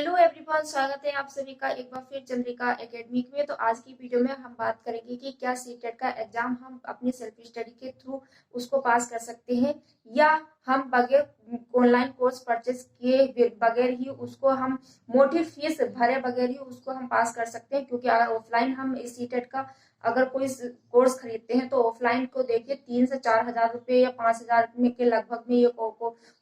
Hello everyone, स्वागत है आप सभी का एक बार फिर चंद्रिका एकेडमिक में। तो आज की वीडियो में हम बात करेंगे कि क्या सीटेट का एग्जाम हम अपनी सेल्फ स्टडी के थ्रू उसको पास कर सकते हैं, या हम बगैर ऑनलाइन कोर्स परचेज किए बगैर ही उसको हम मोटी फीस भरे बगैर ही उसको हम पास कर सकते हैं। क्योंकि अगर ऑफलाइन हम इस सीटेट का अगर कोई कोर्स खरीदते हैं तो ऑफलाइन को देखिए 3 से 4 हजार रुपये या 5 हजार में के लगभग में ये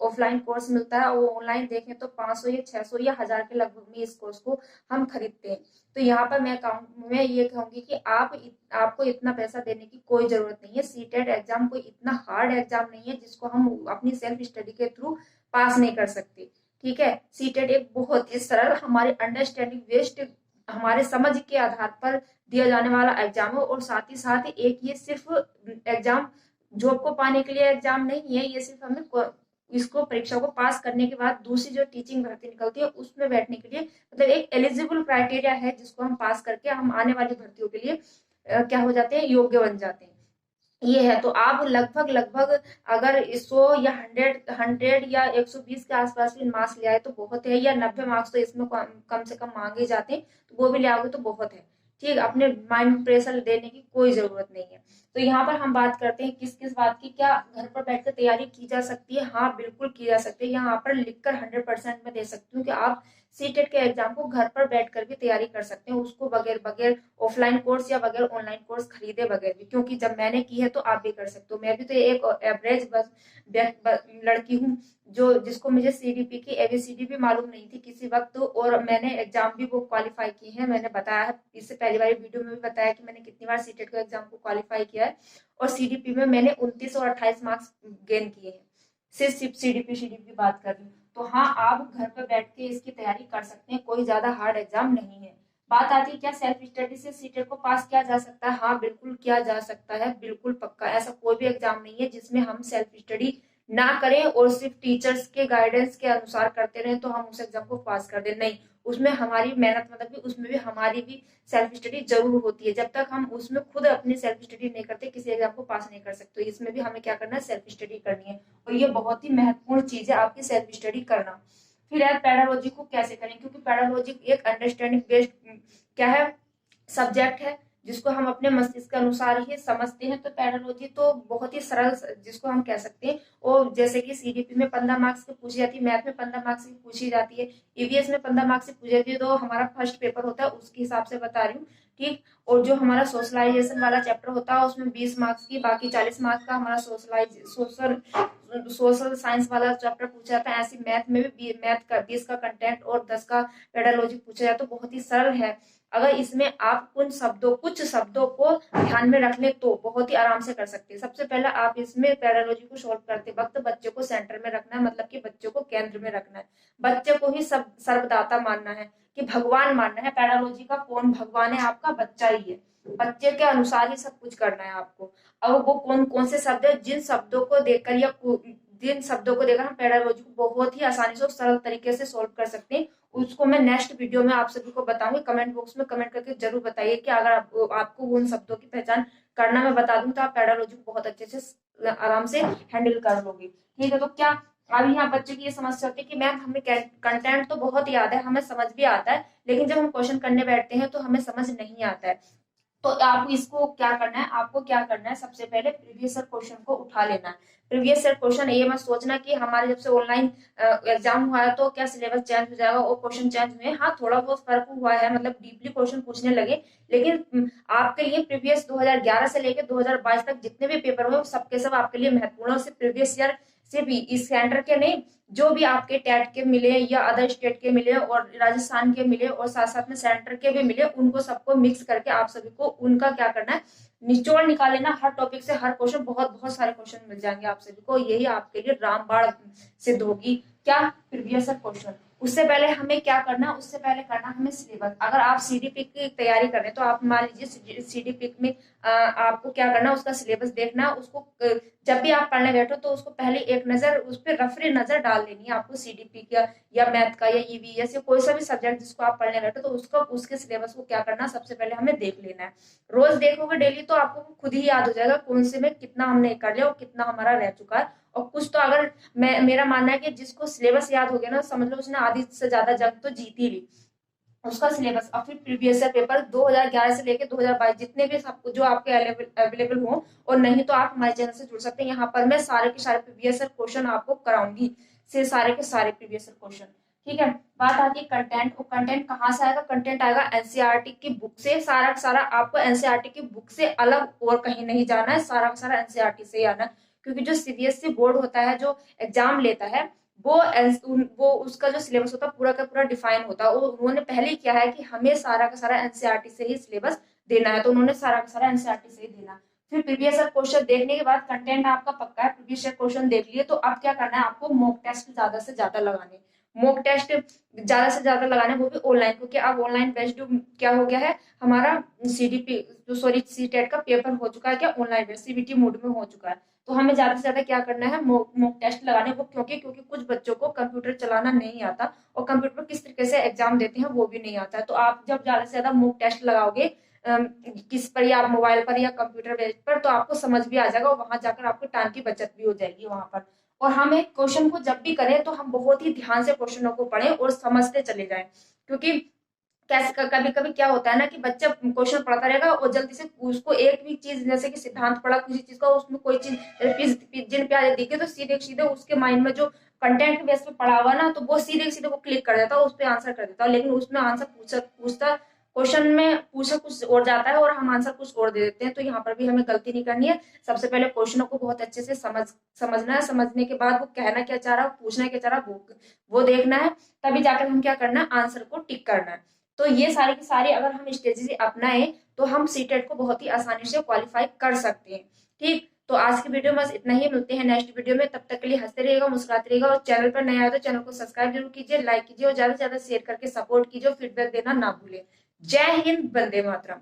ऑफलाइन कोर्स मिलता है, और वो ऑनलाइन देखें तो 500 या 600 या 1000 के लगभग में इस कोर्स को हम खरीदते हैं। तो यहाँ पर मैं ये कहूंगी कि आपको इतना पैसा देने की कोई जरूरत नहीं है। सीटेट एग्जाम कोई इतना हार्ड एग्जाम नहीं है जिसको हम अपनी सेल्फ स्टडी के थ्रू पास नहीं कर सकते। ठीक है, सीटेट एक बहुत ही सरल, हमारे अंडरस्टैंडिंग बेस्ड, हमारे समझ के आधार पर दिया जाने वाला एग्जाम है। और साथ ही साथ एक ये सिर्फ एग्जाम जॉब को पाने के लिए एग्जाम नहीं है, ये सिर्फ हमें इसको परीक्षा को पास करने के बाद दूसरी जो टीचिंग भर्ती निकलती है उसमें बैठने के लिए, मतलब एक एलिजिबल क्राइटेरिया है जिसको हम पास करके हम आने वाली भर्तियों के लिए क्या हो जाते हैं, योग्य बन जाते हैं। ये है, तो आप लगभग लगभग अगर 100 या 100 या 120 के आसपास भी मार्क्स ले आए तो बहुत है, या 90 मार्क्स तो इसमें कम से कम मांगे जाते हैं, तो वो भी ले आओगे तो बहुत है। ठीक, अपने माइंड में प्रेशर देने की कोई जरूरत नहीं है। तो यहाँ पर हम बात करते हैं किस किस बात की, क्या घर पर बैठकर तैयारी की जा सकती है। हाँ, बिल्कुल की जा सकती है। यहाँ पर लिखकर 100% में दे सकती हूँ कि आप सीटेट के एग्जाम को घर पर बैठकर भी तैयारी कर सकते हैं, उसको बगैर बगैर ऑफलाइन कोर्स या बगैर ऑनलाइन कोर्स खरीदे बगैर भी। क्योंकि जब मैंने की है तो आप भी कर सकते हो। मैं भी तो एक एवरेज लड़की हूँ जो जिसको मुझे सीडीपी की एबीसीडी भी मालूम नहीं थी किसी वक्त, और मैंने एग्जाम भी वो क्वालिफाई की है। मैंने बताया है इससे पहली बार वीडियो में भी बताया कि मैंने कितनी बार सीटेट के एग्जाम को क्वालिफाई किया है, और सीडीपी में मैंने 29 और 28 मार्क्स गेन किए हैं। सिर्फ सीडीपी की बात कर रही हूँ। तो हाँ, आप घर पर बैठ के इसकी तैयारी कर सकते हैं, कोई ज्यादा हार्ड एग्जाम नहीं है। बात आती है क्या सेल्फ स्टडी से सीटेट को पास किया जा सकता है। हाँ, बिल्कुल किया जा सकता है, बिल्कुल पक्का। ऐसा कोई भी एग्जाम नहीं है जिसमें हम सेल्फ स्टडी ना करें और सिर्फ टीचर्स के गाइडेंस के अनुसार करते रहें तो हम उस एग्जाम को पास कर दें। नहीं, उसमें हमारी मेहनत, मतलब कि उसमें भी हमारी भी सेल्फ स्टडी जरूर होती है। जब तक हम उसमें खुद अपनी सेल्फ स्टडी नहीं करते किसी एग्जाम को पास नहीं कर सकते। इसमें भी हमें क्या करना है, सेल्फ स्टडी करनी है, और ये बहुत ही महत्वपूर्ण चीज है आपकी सेल्फ स्टडी करना। फिर यार पेडालॉजी को कैसे करें, क्योंकि पेडालॉजी एक अंडरस्टैंडिंग बेस्ड क्या है, सब्जेक्ट है जिसको हम अपने मस्तिष्क के अनुसार ही समझते हैं। तो पेडालॉजी तो बहुत ही सरल जिसको हम कह सकते हैं। और जैसे कि सीडीपी में 15 मार्क्स की पूछी जाती है, मैथ में 15 मार्क्स की पूछी जाती है, ईवीएस में 15 मार्क्स की पूछी जाती है, तो हमारा फर्स्ट पेपर होता है उसके हिसाब से बता रही हूँ। ठीक, और जो हमारा सोशलाइजेशन वाला चैप्टर होता है उसमें 20 मार्क्स की, बाकी 40 मार्क्स का हमारा सोशल साइंस वाला चैप्टर पूछा जाता है। ऐसी मैथ में भी मैथ का 20 का कंटेंट और 10 का पेडालॉजी पूछा जाता है। तो बहुत ही सरल है। अगर इसमें आप कुछ शब्दों को ध्यान में रख ले तो बहुत ही आराम से कर सकते हैं। सबसे पहले आप इसमें पैरालॉजी को सॉल्व करते वक्त बच्चे को सेंटर में रखना है, मतलब कि बच्चे को केंद्र में रखना है। बच्चे को ही सब सर्वदाता मानना है, कि भगवान मानना है। पैरालॉजी का कौन भगवान है, आपका बच्चा ही है। बच्चे के अनुसार ही सब कुछ करना है आपको। अब वो कौन कौन से शब्द है, जिन शब्दों को देखकर हम पैरालॉजी को बहुत ही आसानी से और सरल तरीके से सॉल्व कर सकते हैं, उसको मैं नेक्स्ट वीडियो में आप सभी को बताऊंगी। कमेंट बॉक्स में कमेंट करके जरूर बताइए कि अगर आपको उन शब्दों की पहचान करना मैं बता दूं तो आप पैडालॉजी को बहुत अच्छे से आराम से हैंडल कर लोगे। ठीक है, तो क्या अभी यहाँ बच्चे की ये समस्या होती है कि मैम हमें कंटेंट तो बहुत याद है, हमें समझ भी आता है, लेकिन जब हम क्वेश्चन करने बैठते हैं तो हमें समझ नहीं आता है। तो आप इसको क्या करना है, आपको क्या करना है, सबसे पहले प्रीवियस ईयर क्वेश्चन को उठा लेना है। प्रीवियस ईयर क्वेश्चन, ये मत सोचना कि हमारे जब से ऑनलाइन एग्जाम हुआ है तो क्या सिलेबस चेंज हो जाएगा और क्वेश्चन चेंज हुए। हाँ, थोड़ा बहुत फर्क हुआ है, मतलब डीपली क्वेश्चन पूछने लगे, लेकिन आपके लिए प्रीवियस 2011 से लेकर 2022 तक जितने भी पेपर हुए सबके सब आपके लिए महत्वपूर्ण है। सिर्फ प्रीवियस ईयर सिर्फ इस सेंटर के नहीं, जो भी आपके टेट के मिले या अदर स्टेट के मिले और राजस्थान के मिले और साथ साथ में सेंटर के भी मिले, उनको सबको मिक्स करके आप सभी को उनका क्या करना है, निचोड़ निकाल लेना। हर टॉपिक से हर क्वेश्चन, बहुत बहुत सारे क्वेश्चन मिल जाएंगे आप सभी को। यही आपके लिए रामबाण सिद्ध होगी, क्या, प्रीवियस क्वेश्चन। उससे पहले हमें क्या करना, उससे पहले करना हमें सिलेबस। अगर आप सीडीपी की तैयारी करें तो आप मान लीजिए सीडीपी में आपको क्या करना, उसका सिलेबस देखना, उसको जब भी आप पढ़ने बैठो तो उसको पहले एक नजर उस पर रफली नजर डाल लेनी है आपको, सीडीपी का या मैथ का या ईवीएस या कोई सा भी सब्जेक्ट जिसको आप पढ़ने बैठो तो उसको उसके सिलेबस को क्या करना, सबसे पहले हमें देख लेना है। रोज देखोगे डेली तो आपको खुद ही याद हो जाएगा कौन से में कितना हमने कर लिया और कितना हमारा रह चुका है। और कुछ तो अगर मेरा मानना है कि जिसको सिलेबस याद हो गया ना, समझ लो उसने आधी से ज्यादा जंग तो जीत ही ली। उसका सिलेबस और फिर प्रीवियस ईयर पेपर 2011 से लेके 2022 जितने भी सबको जो आपके अवेलेबल हो, और नहीं तो आप हमारे चैनल से जुड़ सकते हैं। यहाँ पर मैं सारे के सारे प्रीवियस ईयर क्वेश्चन आपको कराऊंगी, से सारे के सारे प्रीवियस ईयर क्वेश्चन। ठीक है, बात आती है कंटेंट। और कंटेंट कहाँ से आएगा? कंटेंट आएगा एनसीईआरटी की बुक से। सारा का सारा आपको एनसीईआरटी की बुक से अलग और कहीं नहीं जाना है, सारा का सारा एनसीईआरटी से ही आना है। क्योंकि जो सीबीएसई बोर्ड होता है जो एग्जाम लेता है, वो उसका जो सिलेबस होता है पूरा का पूरा डिफाइन होता है। और उन्होंने पहले ही किया है कि हमें सारा का सारा एनसीईआरटी से ही सिलेबस देना है, तो उन्होंने सारा का सारा एनसीईआरटी से ही देना। फिर प्रीवियस ईयर क्वेश्चन देखने के बाद कंटेंट आपका पक्का है, प्रीवियस ईयर क्वेश्चन देख लिए, तो अब क्या करना है आपको? मॉक टेस्ट ज्यादा से ज्यादा लगाने। मॉक टेस्ट ज्यादा से ज्यादा लगाने, वो भी ऑनलाइन, क्योंकि अब ऑनलाइन बेस्ड क्या हो गया है हमारा सीडीपी जो सॉरी सीटेट का पेपर हो चुका है, क्या ऑनलाइन बेस्ड सीबीटी मोड में हो चुका है। तो हमें ज्यादा से ज्यादा क्या करना है? मॉक टेस्ट लगाने। वो क्योंकि कुछ बच्चों को कंप्यूटर चलाना नहीं आता और कंप्यूटर पर किस तरीके से एग्जाम देते हैं वो भी नहीं आता है। तो आप जब ज्यादा से ज्यादा मॉक टेस्ट लगाओगे किस पर, या मोबाइल पर या कंप्यूटर बेस पर, तो आपको समझ भी आ जाएगा और वहां जाकर आपको टाइम की बचत भी हो जाएगी वहां पर। और हम एक क्वेश्चन को जब भी करें तो हम बहुत ही ध्यान से क्वेश्चनों को पढ़ें और समझते चले जाएं। क्योंकि कैसे कभी कभी क्या होता है ना कि बच्चा क्वेश्चन पढ़ता रहेगा और जल्दी से उसको एक भी चीज, जैसे कि सिद्धांत पढ़ा किसी चीज का, उसमें कोई चीज जिन प्याजे दिखे तो सीधे सीधे उसके माइंड में जो कंटेंट बेस पे पढ़ा हुआ ना, तो वो सीधे सीधे वो क्लिक कर देता है, उस पर आंसर कर देता है। लेकिन उसमें आंसर पूछता क्वेश्चन में पूछा कुछ और जाता है और हम आंसर कुछ और दे देते हैं। तो यहाँ पर भी हमें गलती नहीं करनी है। सबसे पहले क्वेश्चनों को बहुत अच्छे से समझना है। समझने के बाद वो कहना क्या चाह रहा है, पूछना क्या चाह रहा है, वो देखना है। तभी जाकर हम क्या करना है? आंसर को टिक करना है। तो ये सारी की सारी अगर हम स्ट्रेटेजी अपनाएं तो हम सीटेट को बहुत ही आसानी से क्वालिफाई कर सकते हैं। ठीक, तो आज की वीडियो में बस इतना ही। मिलते हैं नेक्स्ट वीडियो में, तब तक के लिए हंसते रहिएगा, मुस्कुराते रहिएगा। और चैनल पर नया है तो चैनल को सब्सक्राइब जरूर कीजिए, लाइक कीजिए और ज्यादा से ज्यादा शेयर करके सपोर्ट कीजिए। फीडबैक देना ना भूलें। जय हिंद, वंदे मातरम।